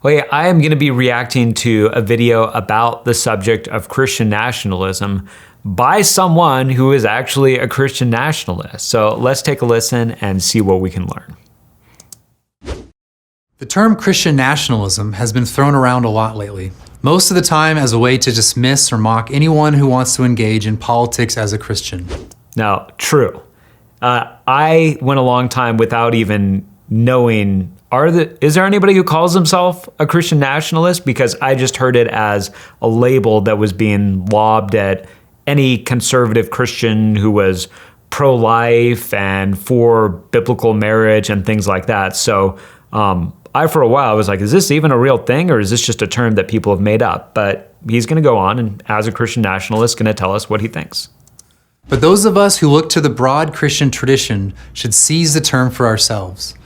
Well, yeah, I am going to be reacting to a video about the subject of Christian nationalism by someone who is actually a Christian nationalist. So let's take a listen and see what we can learn. The term Christian nationalism has been thrown around a lot lately, most of the time as a way to dismiss or mock anyone who wants to engage in politics as a Christian. Now, true. I went a long time without even knowing, is there anybody who calls himself a Christian nationalist? Because I just heard it as a label that was being lobbed at any conservative Christian who was pro-life and for biblical marriage and things like that. So for a while, I was like, is this even a real thing, or is this just a term that people have made up? But he's going to go on and, as a Christian nationalist, going to tell us what he thinks. But those of us who look to the broad Christian tradition should seize the term for ourselves.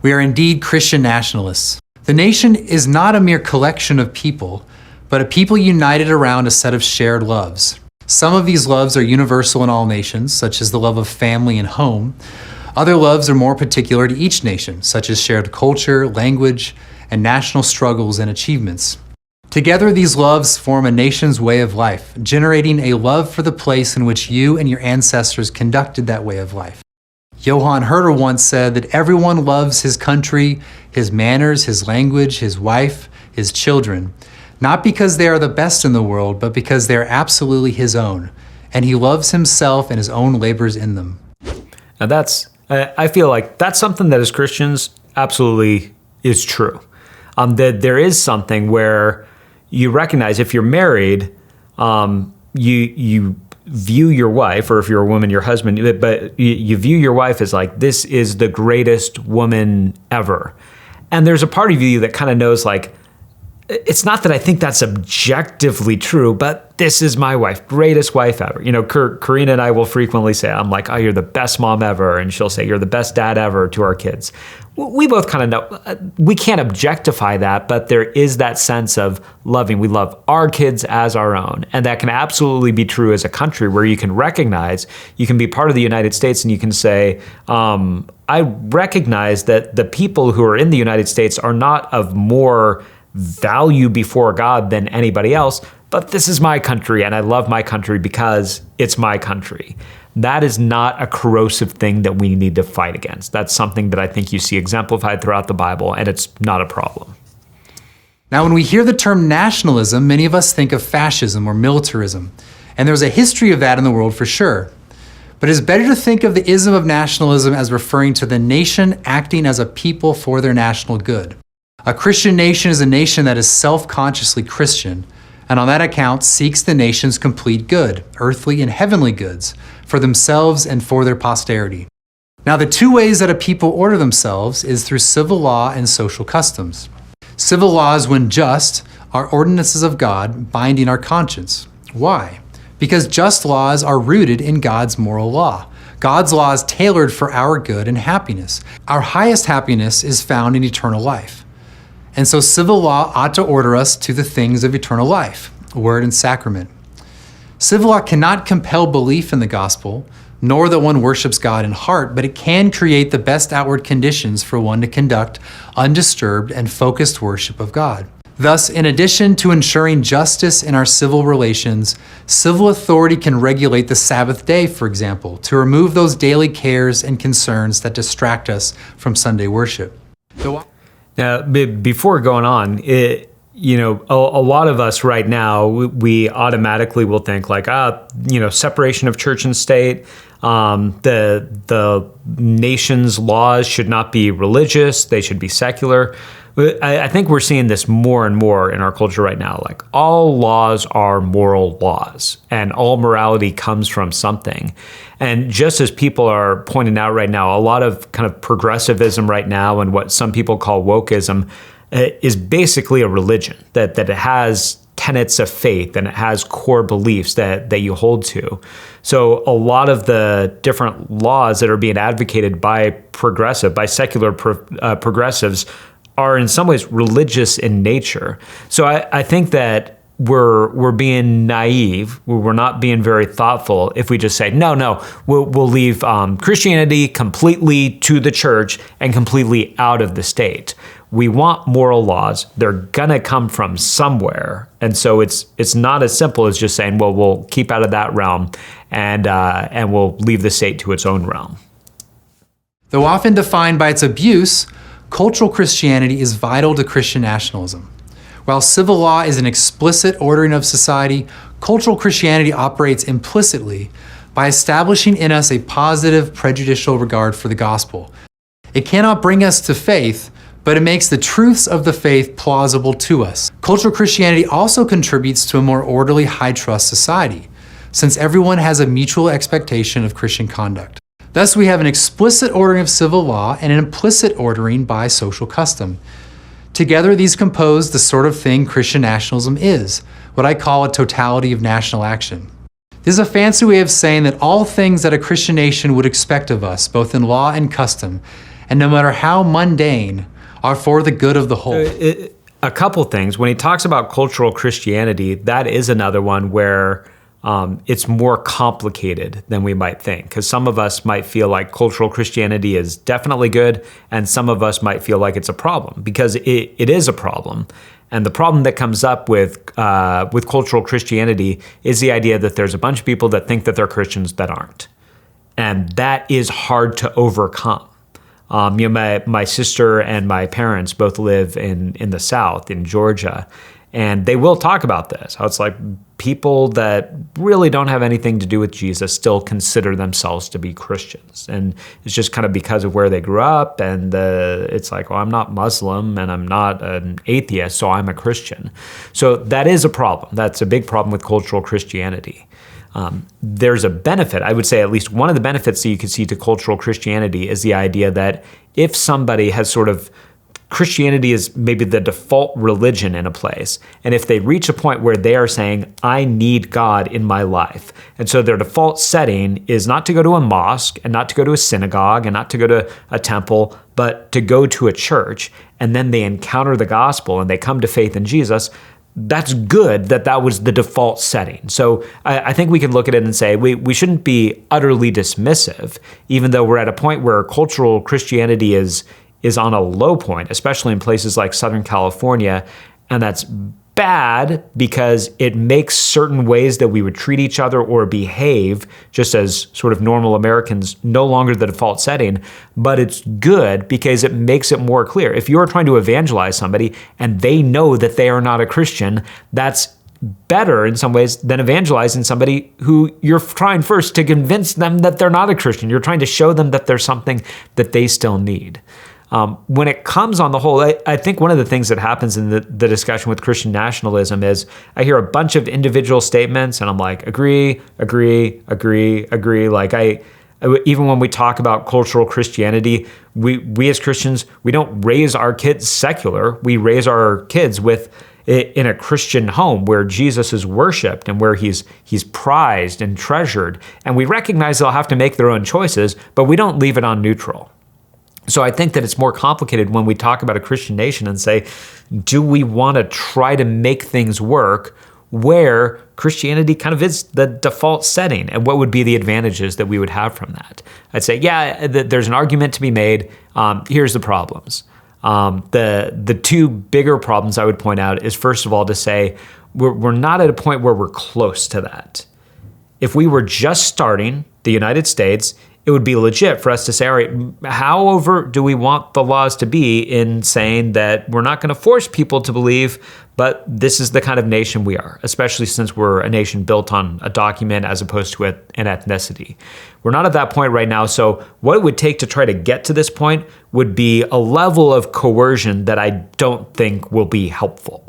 We are indeed Christian nationalists. The nation is not a mere collection of people, but a people united around a set of shared loves. Some of these loves are universal in all nations, such as the love of family and home. Other loves are more particular to each nation, such as shared culture, language, and national struggles and achievements. Together, these loves form a nation's way of life, generating a love for the place in which you and your ancestors conducted that way of life. Johann Herder once said that everyone loves his country, his manners, his language, his wife, his children, not because they are the best in the world, but because they are absolutely his own, and he loves himself and his own labors in them. Now I feel like that's something that as Christians absolutely is true. That there is something where you recognize if you're married, you view your wife, or if you're a woman, your husband, but you view your wife as like, this is the greatest woman ever. And there's a part of you that kind of knows, like, it's not that I think that's objectively true, but this is my wife, greatest wife ever. You know, Karina and I will frequently say, I'm like, oh, you're the best mom ever. And she'll say, you're the best dad ever to our kids. We both kind of know, we can't objectify that, but there is that sense of loving. We love our kids as our own. And that can absolutely be true as a country, where you can recognize, you can be part of the United States and you can say, I recognize that the people who are in the United States are not of more value before God than anybody else, but this is my country and I love my country because it's my country. That is not a corrosive thing that we need to fight against. That's something that I think you see exemplified throughout the Bible, and it's not a problem. Now, when we hear the term nationalism, many of us think of fascism or militarism, and there's a history of that in the world for sure. But it's better to think of the ism of nationalism as referring to the nation acting as a people for their national good. A Christian nation is a nation that is self-consciously Christian, and on that account seeks the nation's complete good, earthly and heavenly goods, for themselves and for their posterity. Now, the two ways that a people order themselves is through civil law and social customs. Civil laws, when just, are ordinances of God binding our conscience. Why? Because just laws are rooted in God's moral law. God's law is tailored for our good and happiness. Our highest happiness is found in eternal life. And so civil law ought to order us to the things of eternal life, word and sacrament. Civil law cannot compel belief in the gospel, nor that one worships God in heart, but it can create the best outward conditions for one to conduct undisturbed and focused worship of God. Thus, in addition to ensuring justice in our civil relations, civil authority can regulate the Sabbath day, for example, to remove those daily cares and concerns that distract us from Sunday worship. Now, before going on, a lot of us right now, we automatically will think like, separation of church and state. The nation's laws should not be religious; they should be secular. I think we're seeing this more and more in our culture right now. Like, all laws are moral laws, and all morality comes from something. And just as people are pointing out right now, a lot of kind of progressivism right now and what some people call wokeism is basically a religion, that it has tenets of faith and it has core beliefs that you hold to. So a lot of the different laws that are being advocated by secular progressives are in some ways religious in nature. So I think that we're being naive. We're not being very thoughtful if we just say, no, we'll leave Christianity completely to the church and completely out of the state. we want moral laws. They're gonna come from somewhere, and so it's not as simple as just saying, well, we'll keep out of that realm, and we'll leave the state to its own realm. Though often defined by its abuse, cultural Christianity is vital to Christian nationalism. While civil law is an explicit ordering of society, cultural Christianity operates implicitly by establishing in us a positive, prejudicial regard for the gospel. It cannot bring us to faith, but it makes the truths of the faith plausible to us. Cultural Christianity also contributes to a more orderly, high-trust society, since everyone has a mutual expectation of Christian conduct. Thus, we have an explicit ordering of civil law and an implicit ordering by social custom. Together, these compose the sort of thing Christian nationalism is, what I call a totality of national action. This is a fancy way of saying that all things that a Christian nation would expect of us, both in law and custom, and no matter how mundane, are for the good of the whole. A couple things. When he talks about cultural Christianity, that is another one where it's more complicated than we might think, because some of us might feel like cultural Christianity is definitely good, and some of us might feel like it's a problem, because it is a problem. And the problem that comes up with cultural Christianity is the idea that there's a bunch of people that think that they're Christians that aren't, and that is hard to overcome. My sister and my parents both live in the South, in Georgia, and they will talk about this, how it's like people that really don't have anything to do with Jesus still consider themselves to be Christians. And it's just kind of because of where they grew up, and it's like, well, I'm not Muslim and I'm not an atheist, so I'm a Christian. So that is a problem. That's a big problem with cultural Christianity. There's a benefit, I would say at least one of the benefits that you can see to cultural Christianity is the idea that if somebody has sort of Christianity is maybe the default religion in a place, and if they reach a point where they are saying, I need God in my life, and so their default setting is not to go to a mosque and not to go to a synagogue and not to go to a temple, but to go to a church, and then they encounter the gospel and they come to faith in Jesus, that's good that was the default setting. So I think we can look at it and say we shouldn't be utterly dismissive, even though we're at a point where cultural Christianity is on a low point, especially in places like Southern California. And that's bad because it makes certain ways that we would treat each other or behave just as sort of normal Americans no longer the default setting. But it's good because it makes it more clear. If you're trying to evangelize somebody and they know that they are not a Christian, that's better in some ways than evangelizing somebody who you're trying first to convince them that they're not a Christian. You're trying to show them that there's something that they still need. When it comes on the whole, I think one of the things that happens in the discussion with Christian nationalism is I hear a bunch of individual statements and I'm like, agree. Like even when we talk about cultural Christianity, we as Christians, we don't raise our kids secular. We raise our kids in a Christian home where Jesus is worshiped and where he's prized and treasured. And we recognize they'll have to make their own choices, but we don't leave it on neutral. So I think that it's more complicated when we talk about a Christian nation and say, do we want to try to make things work where Christianity kind of is the default setting, and what would be the advantages that we would have from that? I'd say, yeah, there's an argument to be made. Here's the problems. The two bigger problems I would point out is, first of all, to say we're not at a point where we're close to that. If we were just starting the United States, it would be legit for us to say, all right, how overt do we want the laws to be in saying that we're not going to force people to believe, but this is the kind of nation we are, especially since we're a nation built on a document as opposed to an ethnicity. We're not at that point right now, so what it would take to try to get to this point would be a level of coercion that I don't think will be helpful.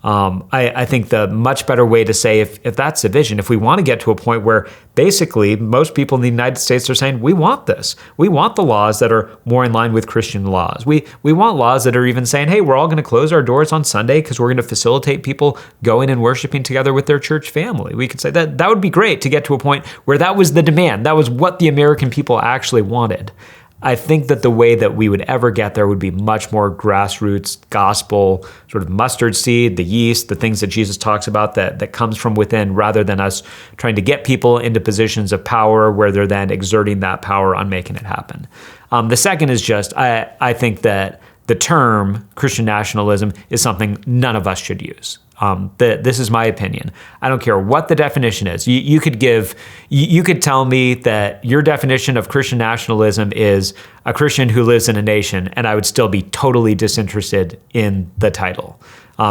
I think the much better way to say, if that's the vision, if we want to get to a point where basically most people in the United States are saying, we want this. We want the laws that are more in line with Christian laws. We want laws that are even saying, hey, we're all going to close our doors on Sunday because we're going to facilitate people going and worshiping together with their church family. We could say that would be great to get to a point where that was the demand. That was what the American people actually wanted. I think that the way that we would ever get there would be much more grassroots, gospel, sort of mustard seed, the yeast, the things that Jesus talks about that comes from within, rather than us trying to get people into positions of power where they're then exerting that power on making it happen. The second is just, I think that the term Christian nationalism is something none of us should use. This is my opinion. I don't care what the definition is. You could tell me that your definition of Christian nationalism is a Christian who lives in a nation, and I would still be totally disinterested in the title.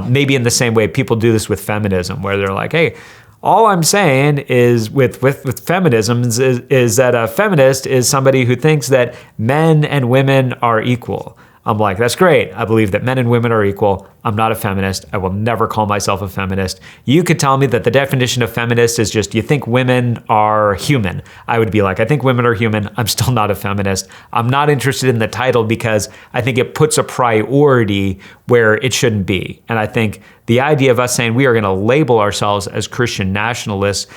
Maybe in the same way people do this with feminism, where they're like, hey, all I'm saying is with feminism is that a feminist is somebody who thinks that men and women are equal. I'm like, that's great. I believe that men and women are equal. I'm not a feminist. I will never call myself a feminist. You could tell me that the definition of feminist is just you think women are human. I would be like, I think women are human. I'm still not a feminist. I'm not interested in the title because I think it puts a priority where it shouldn't be. And I think the idea of us saying we are going to label ourselves as Christian nationalists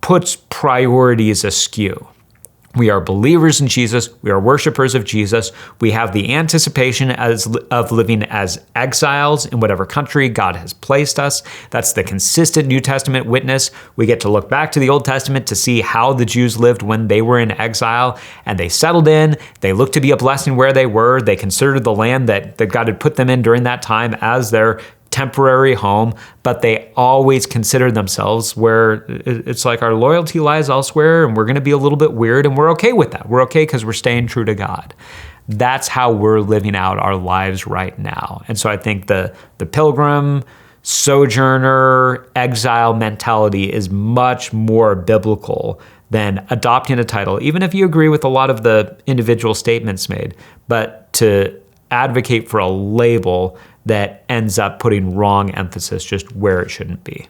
puts priorities askew. We are believers in Jesus. We are worshipers of Jesus. We have the anticipation of living as exiles in whatever country God has placed us. That's the consistent New Testament witness. We get to look back to the Old Testament to see how the Jews lived when they were in exile, and they settled in. They looked to be a blessing where they were. They considered the land that God had put them in during that time as their temporary home, but they always consider themselves where it's like our loyalty lies elsewhere, and we're going to be a little bit weird, and we're okay with that. We're okay because we're staying true to God. That's how we're living out our lives right now. And so I think the pilgrim, sojourner, exile mentality is much more biblical than adopting a title, even if you agree with a lot of the individual statements made, but to advocate for a label that ends up putting wrong emphasis just where it shouldn't be.